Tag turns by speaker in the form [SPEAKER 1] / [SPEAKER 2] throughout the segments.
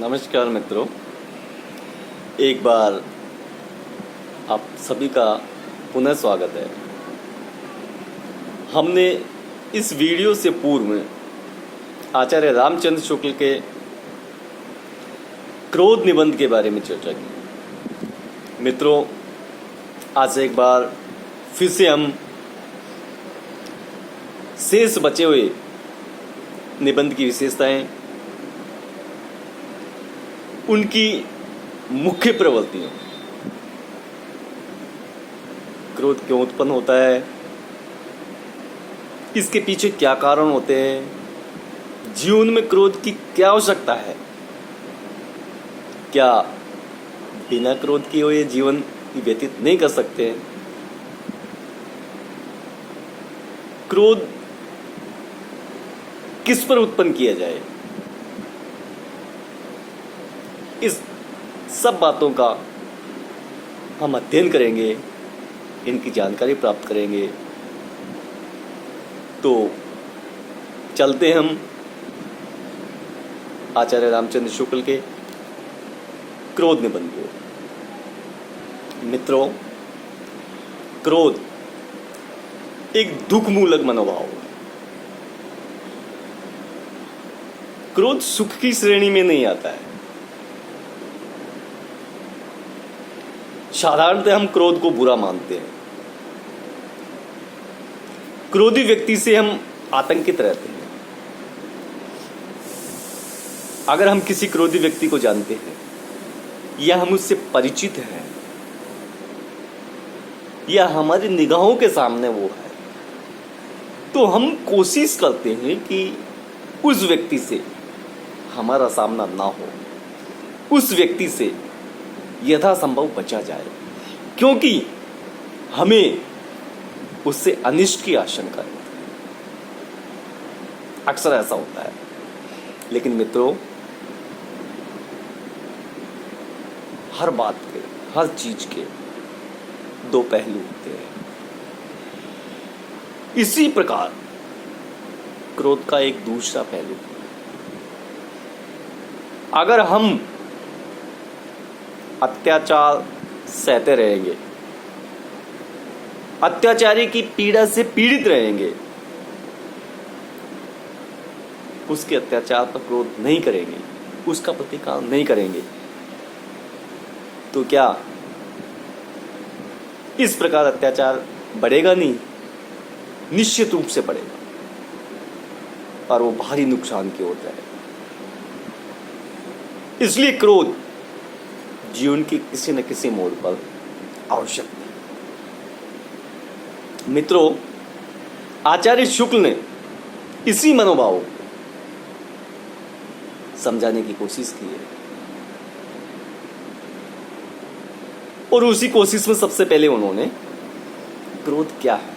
[SPEAKER 1] नमस्कार मित्रों, एक बार आप सभी का पुनः स्वागत है। हमने इस वीडियो से पूर्व में आचार्य रामचंद्र शुक्ल के क्रोध निबंध के बारे में चर्चा की। मित्रों, आज एक बार फिर से हम शेष बचे हुए निबंध की विशेषताएं, उनकी मुख्य प्रवृत्तियों, क्रोध क्यों उत्पन्न होता है, इसके पीछे क्या कारण होते हैं, जीवन में क्रोध की क्या आवश्यकता है, क्या बिना क्रोध किए हुए जीवन व्यतीत नहीं कर सकते, क्रोध किस पर उत्पन्न किया जाए, इस सब बातों का हम अध्ययन करेंगे, इनकी जानकारी प्राप्त करेंगे। तो चलते हम आचार्य रामचंद्र शुक्ल के क्रोध निबंध को। मित्रों, क्रोध एक दुख मूलक मनोभाव है। क्रोध सुख की श्रेणी में नहीं आता है। साधारणतः हम क्रोध को बुरा मानते हैं। क्रोधी व्यक्ति से हम आतंकित रहते हैं। अगर हम किसी क्रोधी व्यक्ति को जानते हैं या हम उससे परिचित हैं या हमारी निगाहों के सामने वो है, तो हम कोशिश करते हैं कि उस व्यक्ति से हमारा सामना ना हो, उस व्यक्ति से यथासंभव बचा जाए, क्योंकि हमें उससे अनिष्ट की आशंका है। अक्सर ऐसा होता है। लेकिन मित्रों, हर बात के, हर चीज के दो पहलू होते हैं। इसी प्रकार क्रोध का एक दूसरा पहलू, अगर हम अत्याचार सहते रहेंगे, अत्याचारी की पीड़ा से पीड़ित रहेंगे, उसके अत्याचार पर क्रोध नहीं करेंगे, उसका प्रतिकार नहीं करेंगे, तो क्या इस प्रकार अत्याचार बढ़ेगा? नहीं, निश्चित रूप से बढ़ेगा और वो भारी नुकसान की ओर जाएगा। इसलिए क्रोध जीवन के किसी न किसी मोड़ पर आवश्यक है। मित्रों, आचार्य शुक्ल ने इसी मनोभाव को समझाने की कोशिश की है, और उसी कोशिश में सबसे पहले उन्होंने क्रोध क्या है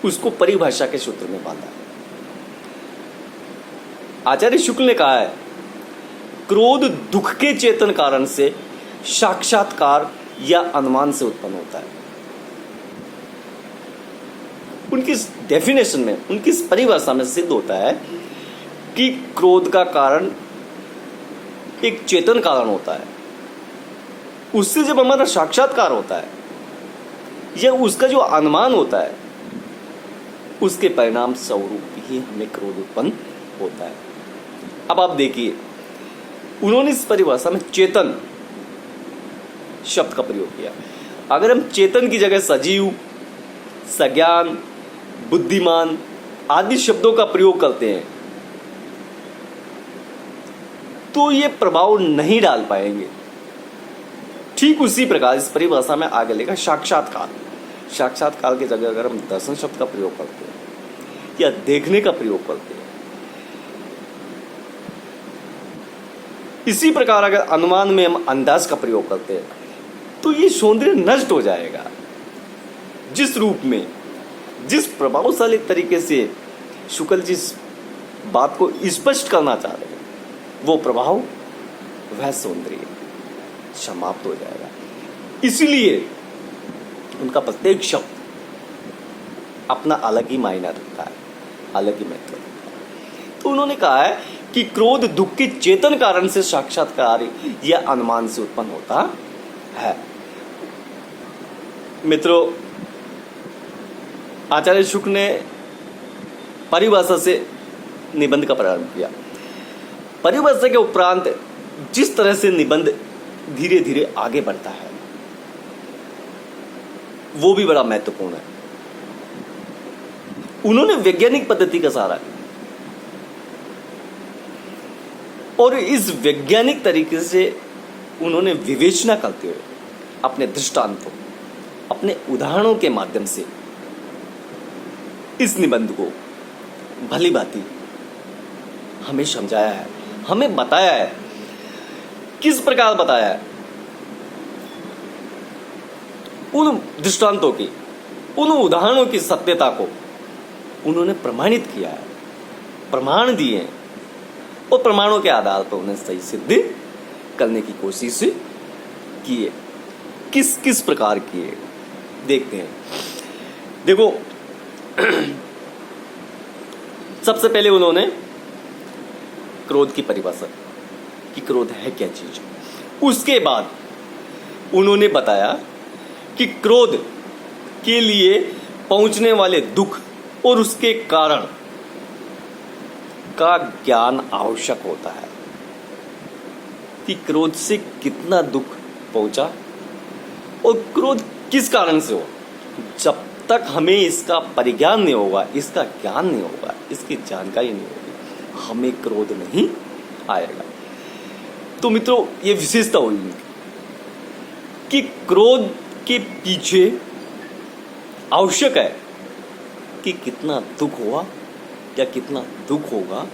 [SPEAKER 1] उसको परिभाषा के सूत्र में बांधा है। आचार्य शुक्ल ने कहा है, क्रोध दुख के चेतन कारण से साक्षात्कार या अनुमान से उत्पन्न होता है। उनकी डेफिनेशन में, उनकी परिभाषा में सिद्ध होता है कि क्रोध का कारण एक चेतन कारण होता है। उससे जब हमारा साक्षात्कार होता है या उसका जो अनुमान होता है, उसके परिणाम स्वरूप ही हमें क्रोध उत्पन्न होता है। अब आप देखिए, उन्होंने इस परिभाषा में चेतन शब्द का प्रयोग किया। अगर हम चेतन की जगह सजीव, सज्ञान, बुद्धिमान आदि शब्दों का प्रयोग करते हैं तो ये प्रभाव नहीं डाल पाएंगे। ठीक उसी प्रकार इस परिभाषा में आगे लेकर साक्षात्कार, साक्षात्कार की जगह अगर हम दर्शन शब्द का प्रयोग करते हैं या देखने का प्रयोग करते हैं, इसी प्रकार अगर अनुमान में हम अंदाज का प्रयोग करते हैं तो ये सौंदर्य नष्ट हो जाएगा। जिस रूप में, जिस प्रभावशाली तरीके से शुक्ल जी इस बात को स्पष्ट करना चाह रहे हैं, वो प्रभाव, वह सौंदर्य समाप्त हो जाएगा। इसीलिए उनका प्रत्येक शब्द अपना अलग ही मायना रखता है, अलग ही महत्व रखता है। तो उन्होंने कहा है कि क्रोध दुख के चेतन कारण से साक्षात्कार या अनुमान से उत्पन्न होता है। मित्रों, आचार्य शुक्ल ने परिभाषा से निबंध का प्रारंभ किया। परिभाषा के उपरांत जिस तरह से निबंध धीरे धीरे आगे बढ़ता है वो भी बड़ा महत्वपूर्ण है। उन्होंने वैज्ञानिक पद्धति का सहारा लिया और इस वैज्ञानिक तरीके से उन्होंने विवेचना करते हुए अपने दृष्टांतों, अपने उदाहरणों के माध्यम से इस निबंध को भली भांति हमें समझाया है, हमें बताया है। किस प्रकार बताया है? उन दृष्टांतों की, उन उदाहरणों की सत्यता को उन्होंने प्रमाणित किया है, प्रमाण दिए हैं और प्रमाणों के आधार पर उन्हें सही सिद्ध करने की कोशिश की है। किस किस प्रकार किए देखते हैं। देखो, सबसे पहले उन्होंने क्रोध की परिभाषा कि क्रोध है क्या चीज। उसके बाद उन्होंने बताया कि क्रोध के लिए पहुंचने वाले दुख और उसके कारण का ज्ञान आवश्यक होता है कि क्रोध से कितना दुख पहुंचा और क्रोध किस कारण से हो। जब तक हमें इसका परिज्ञान नहीं होगा, इसका ज्ञान नहीं होगा, इसकी जानकारी नहीं होगी, हमें क्रोध नहीं आएगा। तो मित्रों, ये विशेषता हुई कि क्रोध के पीछे आवश्यक है कि कितना दुख हुआ या कितना दुख होगा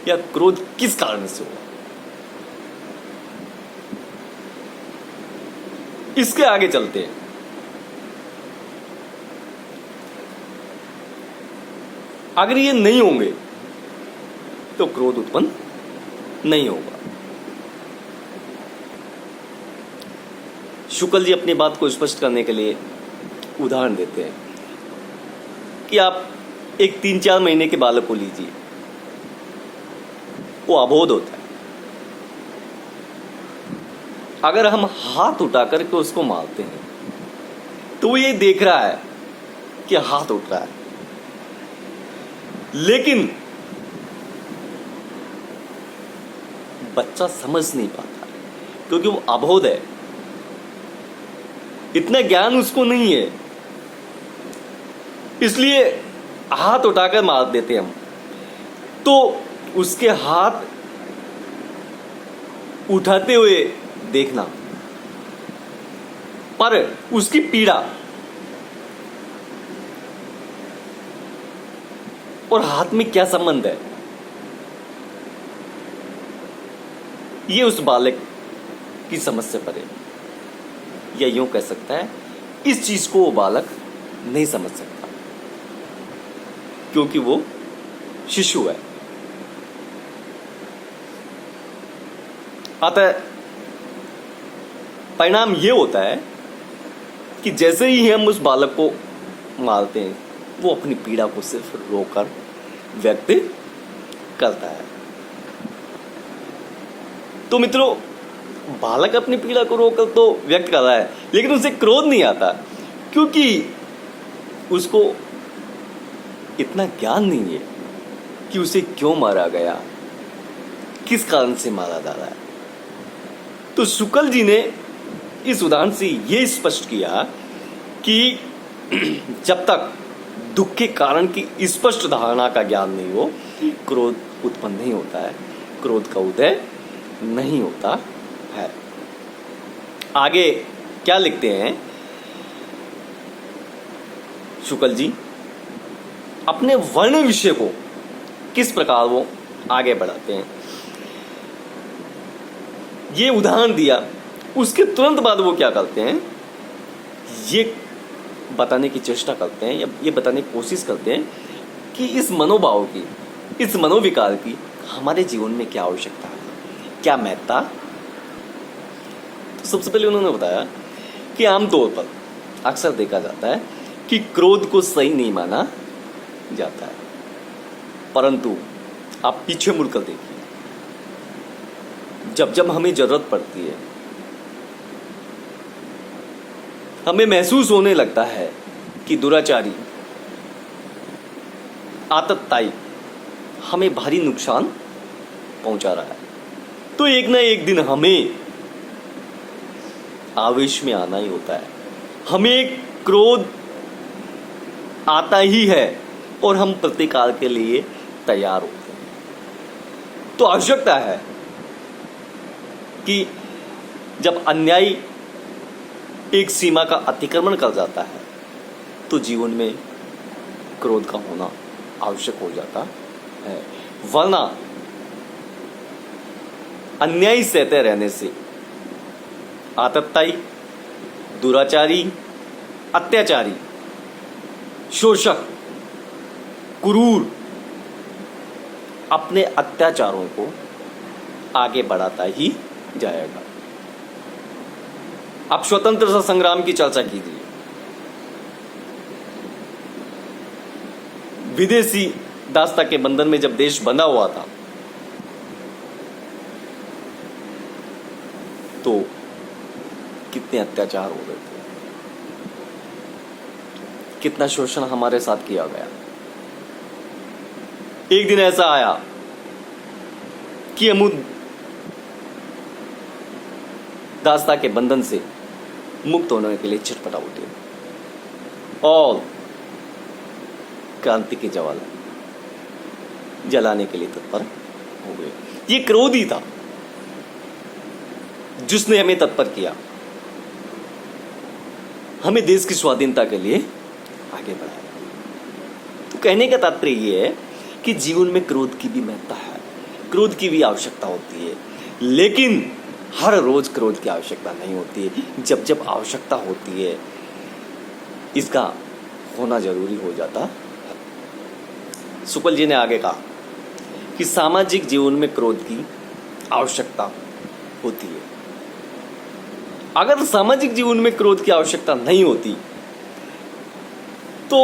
[SPEAKER 1] या क्रोध किस कारण से होगा। इसके आगे चलते हैं। अगर ये नहीं होंगे तो क्रोध उत्पन्न नहीं होगा। शुक्ल जी अपनी बात को स्पष्ट करने के लिए उदाहरण देते हैं कि आप एक 3-4 महीने के बालक को लीजिए, वो अबोध होता है। अगर हम हाथ उठा करके उसको मारते हैं तो वो ये देख रहा है कि हाथ उठ रहा है, लेकिन बच्चा समझ नहीं पाता क्योंकि वो अबोध है, इतना ज्ञान उसको नहीं है, इसलिए हाथ उठाकर मार देते हैं हम। तो उसके हाथ उठाते हुए देखना, पर उसकी पीड़ा और हाथ में क्या संबंध है, ये उस बालक की समझ से परे, या यूं कह सकता है इस चीज को वो बालक नहीं समझ सकता क्योंकि वो शिशु है। अतः परिणाम ये होता है कि जैसे ही हम उस बालक को मारते हैं वो अपनी पीड़ा को सिर्फ रोकर व्यक्त करता है। तो मित्रों, बालक अपनी पीड़ा को रोकर तो व्यक्त कर रहा है, लेकिन उसे क्रोध नहीं आता क्योंकि उसको इतना ज्ञान नहीं है कि उसे क्यों मारा गया, किस कारण से मारा जा रहा है। तो शुक्ल जी ने इस उदाहरण से यह स्पष्ट किया कि जब तक दुख के कारण की स्पष्ट धारणा का ज्ञान नहीं हो, क्रोध उत्पन्न नहीं होता है, क्रोध का उदय नहीं होता है। आगे क्या लिखते हैं शुक्ल जी, अपने वर्ण विषय को किस प्रकार वो आगे बढ़ाते हैं। ये उदाहरण दिया, उसके तुरंत बाद वो क्या करते हैं, ये बताने की चेष्टा करते हैं या ये बताने की कोशिश करते हैं कि इस मनोभाव की, इस मनोविकार की हमारे जीवन में क्या आवश्यकता है, क्या महत्ता। तो सबसे पहले उन्होंने बताया कि आमतौर पर अक्सर देखा जाता है कि क्रोध को सही नहीं माना जाता है, परंतु आप पीछे मुड़कर देखिए, जब जब हमें जरूरत पड़ती है, हमें महसूस होने लगता है कि दुराचारी, आतताई हमें भारी नुकसान पहुंचा रहा है, तो एक ना एक दिन हमें आवेश में आना ही होता है। हमें क्रोध आता ही है और हम प्रतिकार के लिए तैयार होते हैं। तो आवश्यकता है कि जब अन्याय एक सीमा का अतिक्रमण कर जाता है तो जीवन में क्रोध का होना आवश्यक हो जाता है, वरना अन्याय सहते रहने से आतताई, दुराचारी, अत्याचारी, शोषक, क्रूर अपने अत्याचारों को आगे बढ़ाता ही जाएगा। आप स्वतंत्रता संग्राम की चर्चा कीजिए। विदेशी दासता के बंधन में जब देश बंधा हुआ था तो कितने अत्याचार हो रहे थे, कितना शोषण हमारे साथ किया गया। एक दिन ऐसा आया कि हम दासता के बंधन से मुक्त होने के लिए छटपटा उठे और क्रांति की ज्वाला जलाने के लिए तत्पर हो गए। ये क्रोध ही था जिसने हमें तत्पर किया, हमें देश की स्वाधीनता के लिए आगे बढ़ाया। तो कहने का तात्पर्य ये है कि जीवन में क्रोध की भी महत्ता है, क्रोध की भी आवश्यकता होती है, लेकिन हर रोज क्रोध की आवश्यकता नहीं होती है। जब जब आवश्यकता होती है इसका होना जरूरी हो जाता है। शुक्ल जी ने आगे कहा कि सामाजिक जीवन में क्रोध की आवश्यकता होती है। अगर सामाजिक जीवन में क्रोध की आवश्यकता नहीं होती तो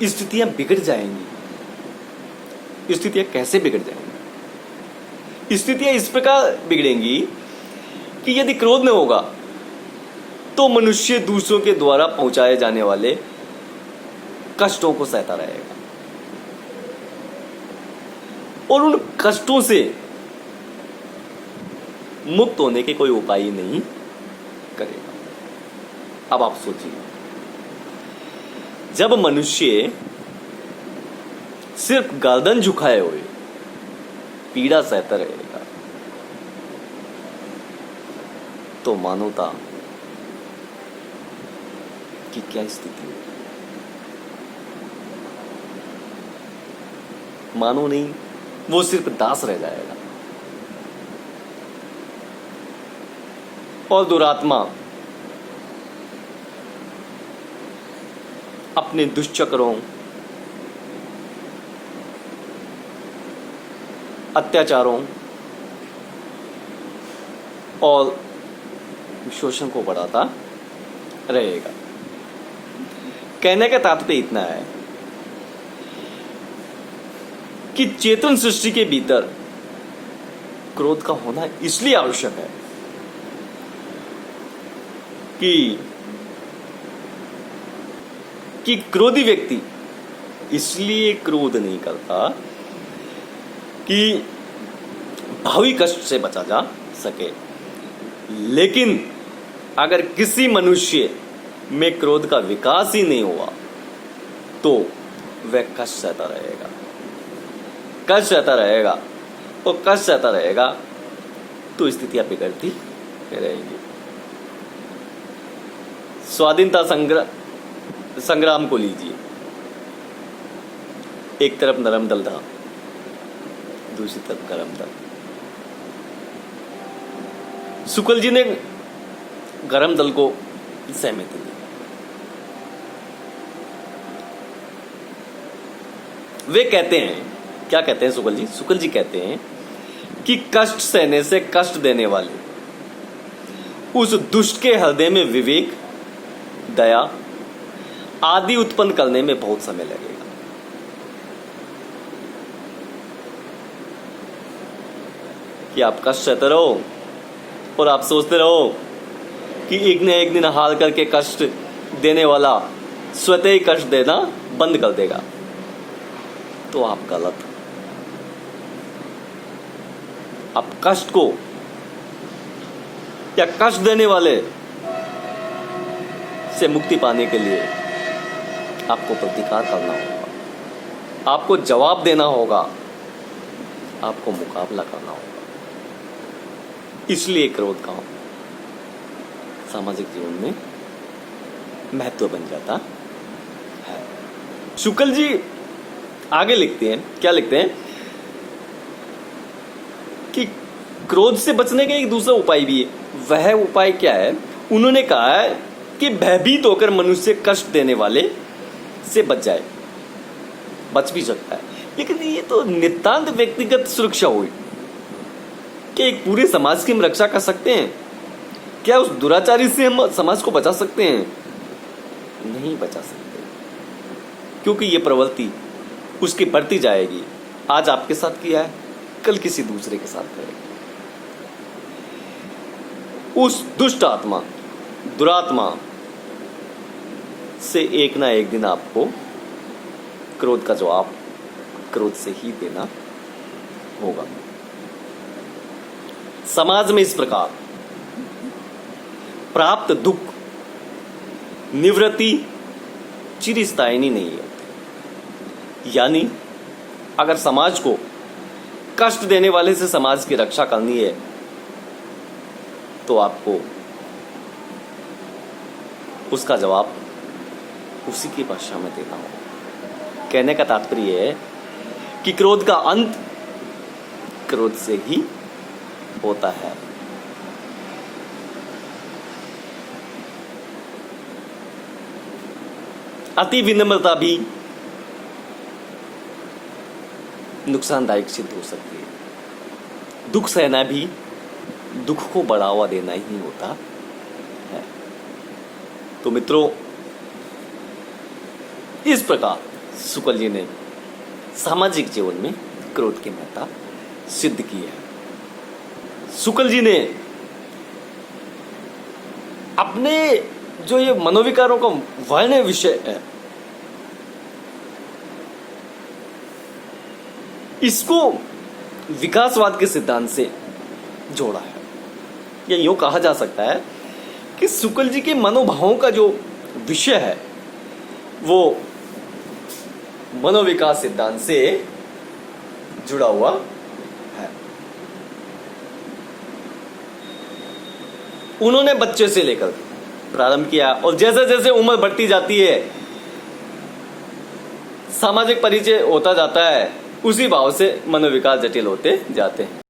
[SPEAKER 1] स्थितियां बिगड़ जाएंगी। स्थितियां कैसे बिगड़ जाएंगी? स्थितियां इस प्रकार बिगड़ेंगी कि यदि क्रोध न होगा तो मनुष्य दूसरों के द्वारा पहुंचाए जाने वाले कष्टों को सहता रहेगा और उन कष्टों से मुक्त होने के कोई उपाय ही नहीं करेगा। अब आप सोचिए, जब मनुष्य सिर्फ गर्दन झुकाए हुए पीड़ा सहता रहेगा तो मानवता की क्या स्थिति होगी? मानो नहीं, वो सिर्फ दास रह जाएगा और दुरात्मा अपने दुष्चक्रों, अत्याचारों और शोषण को बढ़ाता रहेगा। कहने का तात्पर्य इतना है कि चेतन सृष्टि के भीतर क्रोध का होना इसलिए आवश्यक है कि क्रोधी व्यक्ति इसलिए क्रोध नहीं करता कि भावी कष्ट से बचा जा सके, लेकिन अगर किसी मनुष्य में क्रोध का विकास ही नहीं हुआ तो वह कष्ट सहता रहेगा, कष्ट सहता रहेगा और कष्ट सहता रहेगा तो स्थितियां बिगड़ती रहेंगी। स्वाधीनता संग्राम को लीजिए। एक तरफ नरम दल था, दूसरी तरफ गरम दल। शुक्ल जी ने गरम दल को सहमति दी। वे कहते हैं, क्या कहते हैं शुक्ल जी? शुक्ल जी कहते हैं कि कष्ट सहने से कष्ट देने वाले उस दुष्ट के हृदय में विवेक, दया आदि उत्पन्न करने में बहुत समय लगेगा। कि आप कष्ट सहते रहो और आप सोचते रहो कि एक न एक दिन हाल करके कष्ट देने वाला स्वतः ही कष्ट देना बंद कर देगा, तो आप गलत। आप कष्ट को या कष्ट देने वाले से मुक्ति पाने के लिए आपको प्रतिकार करना होगा, आपको जवाब देना होगा, आपको मुकाबला करना होगा। इसलिए क्रोध का सामाजिक जीवन में महत्व बन जाता है। शुक्ल जी आगे लिखते हैं, क्या लिखते हैं कि क्रोध से बचने का एक दूसरा उपाय भी है। वह उपाय क्या है? उन्होंने कहा है कि भयभीत होकर मनुष्य कष्ट देने वाले से बच जाए, बच भी सकता है, लेकिन ये तो नितांत व्यक्तिगत सुरक्षा हुई। क्या एक पूरे समाज की हम रक्षा कर सकते हैं? क्या उस दुराचारी से हम समाज को बचा सकते हैं? नहीं बचा सकते, क्योंकि ये प्रवृत्ति उसकी बढ़ती जाएगी। आज आपके साथ किया है, कल किसी दूसरे के साथ करेगा। उस दुष्ट आत्मा, दुरात्मा से एक ना एक दिन आपको क्रोध का जवाब क्रोध से ही देना होगा। समाज में इस प्रकार प्राप्त दुख निवृत्ति चिरस्थायी नहीं होती। यानी अगर समाज को कष्ट देने वाले से समाज की रक्षा करनी है, तो आपको उसका जवाब उसी की भाषा में देना होगा। कहने का तात्पर्य है कि क्रोध का अंत क्रोध से ही होता है। अति विनम्रता भी नुकसानदायक सिद्ध हो सकती है। दुख सहना भी दुख को बढ़ावा देना ही होता है। तो मित्रों, इस प्रकार शुक्ल जी ने सामाजिक जीवन में क्रोध की महत्ता सिद्ध की है। शुक्ल जी ने अपने जो ये मनोविकारों का वर्ण विषय है, इसको विकासवाद के सिद्धांत से जोड़ा है। या यूं कहा जा सकता है कि शुक्ल जी के मनोभावों का जो विषय है वो मनोविकास सिद्धांत से जुड़ा हुआ है। उन्होंने बच्चे से लेकर प्रारंभ किया और जैसे जैसे उम्र बढ़ती जाती है, सामाजिक परिचय होता जाता है, उसी भाव से मनोविकास जटिल होते जाते हैं।